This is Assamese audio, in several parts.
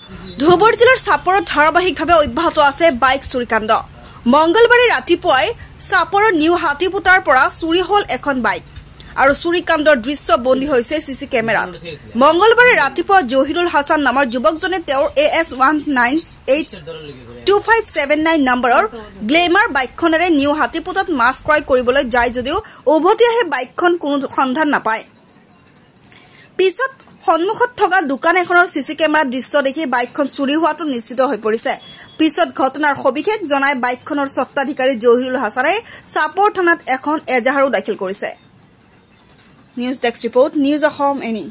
ধুবুৰী জিলাৰ চাপৰত ধাৰাবাহিকভাৱে অব্যাহত আছে বাইক চুৰিকাণ্ড। মংগলবাৰে ৰাতিপুৱাই চাপৰৰ নিউ হাতীপুতাৰ পৰা চুৰি হ'ল এখন বাইক আৰু চুৰিকাণ্ডৰ দৃশ্য বন্দী হৈছে চিচি কেমেৰাত। মংগলবাৰে ৰাতিপুৱা জহিৰুল হাছান নামৰ যুৱকজনে তেওঁৰ AS19H2579 নম্বৰৰ গ্লেমাৰ বাইকখনেৰে নিউ হাতীপুতাত মাছ ক্ৰয় কৰিবলৈ যায় যদিও উভতি আহি বাইকখন কোনো সন্ধান নাপায়। পিছত সন্মুখত থকা দোকান এখনৰ চিচি কেমেৰাৰ দৃশ্য দেখি বাইকখন চুৰি হোৱাটো নিশ্চিত হৈ পৰিছে। পিছত ঘটনাৰ সবিশেষ জনাই বাইকখনৰ স্বত্বাধিকাৰী জহিৰুল হাছানে চাপৰ থানাত এখন এজাহাৰো দাখিল কৰিছে। News desk report, news Assam any.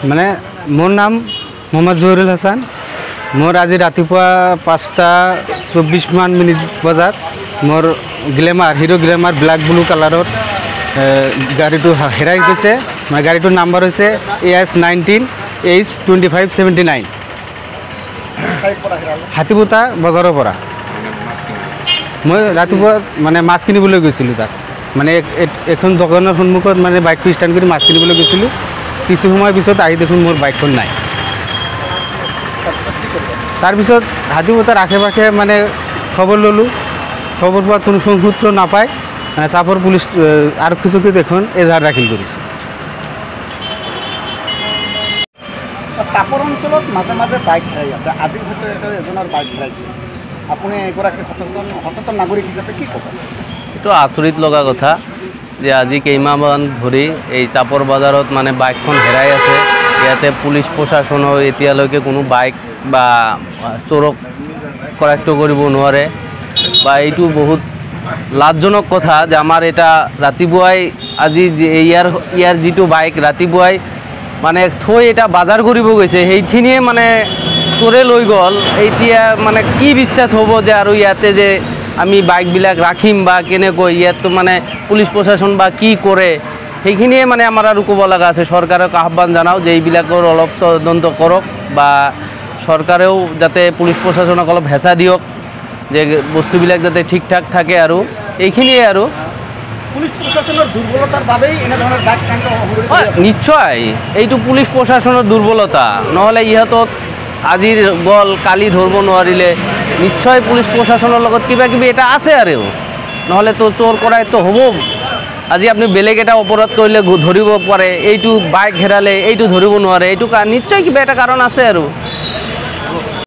মানে মোৰ নাম মোহাম্মদ জহিৰুল হাছান। মোৰ আজি ৰাতিপুৱা 5:24 বজাত মোৰ glamour hero glamour black blue কালাৰত গাড়ীটো হেৰাই গৈছে। মানে গাড়ীটোৰ নাম্বাৰ হৈছে AS19H2579 হাতীপুতা বজাৰৰ পৰা। মই ৰাতিপুৱা মানে মাছ কিনিবলৈ গৈছিলোঁ তাত, মানে এখন দোকানৰ সন্মুখত মানে বাইকটো ষ্টেণ্ড কৰি মাছ কিনিবলৈ গৈছিলোঁ। কিছু সময় পিছত আহি দেখোন মোৰ বাইকখন নাই। তাৰপিছত হাতীপুতাৰ আশে পাশে মানে খবৰ ল'লোঁ। খবৰ পোৱা কোনো সূত্ৰ নাপায় চাপৰ পুলিচ আৰক্ষী চকীত এখন এজাহাৰ দাখিল কৰিছে। চাপৰ অঞ্চলত মাজে মাজে বাইক হেৰাই আছে। আজিৰ ভিতৰত এজনৰ বাইক হেৰাইছে। আপুনি এগৰাকী সচেতন নাগৰিক হিচাপে কি ক'ব? এইটো আচৰিত লগা কথা যে আজি কেইমাহমান ধৰি এই চাপৰ বজাৰত মানে বাইকখন হেৰাই আছে। ইয়াতে পুলিচ প্ৰশাসনৰ এতিয়ালৈকে কোনো বাইক বা চোৰক কৰায়ত্ব কৰিব নোৱাৰে বা এইটো বহুত লাজজনক কথা যে আমাৰ এটা ৰাতিপুৱাই আজি ইয়াৰ যিটো বাইক ৰাতিপুৱাই মানে থৈ এটা বজাৰ কৰিব গৈছে, সেইখিনিয়ে মানে চোৰে লৈ গ'ল। এতিয়া মানে কি বিশ্বাস হ'ব যে আৰু ইয়াতে যে আমি বাইকবিলাক ৰাখিম বা কেনেকৈ ইয়াততো মানে পুলিচ প্ৰশাসন বা কি কৰে সেইখিনিয়ে মানে আমাৰ আৰু ক'ব লগা আছে। চৰকাৰক আহ্বান জনাওঁ যে এইবিলাকৰ অলপ তদন্ত কৰক বা চৰকাৰেও যাতে পুলিচ প্ৰশাসনক অলপ হেঁচা দিয়ক যে বস্তুবিলাক যাতে ঠিক ঠাক থাকে। আৰু এইখিনিয়ে আৰু পুলিচ প্ৰশাসনৰ দুৰ্বলতাৰ বাবেই এনেধৰণৰ বাইক কাণ্ড নিশ্চয় এইটো পুলিচ প্ৰশাসনৰ দুৰ্বলতা, নহ'লে ইহঁতক আজিৰ গ'ল কালি ধৰিব নোৱাৰিলে নিশ্চয় পুলিচ প্ৰশাসনৰ লগত কিবা কিবি এটা আছে আৰু নহ'লেতো চোৰ কৰাইতো হ'ব। আজি আপুনি বেলেগ এটা অপৰাধ কৰিলে ধৰিব পাৰে, এইটো বাইক হেৰালে এইটো ধৰিব নোৱাৰে, এইটো নিশ্চয় কিবা এটা কাৰণ আছে আৰু।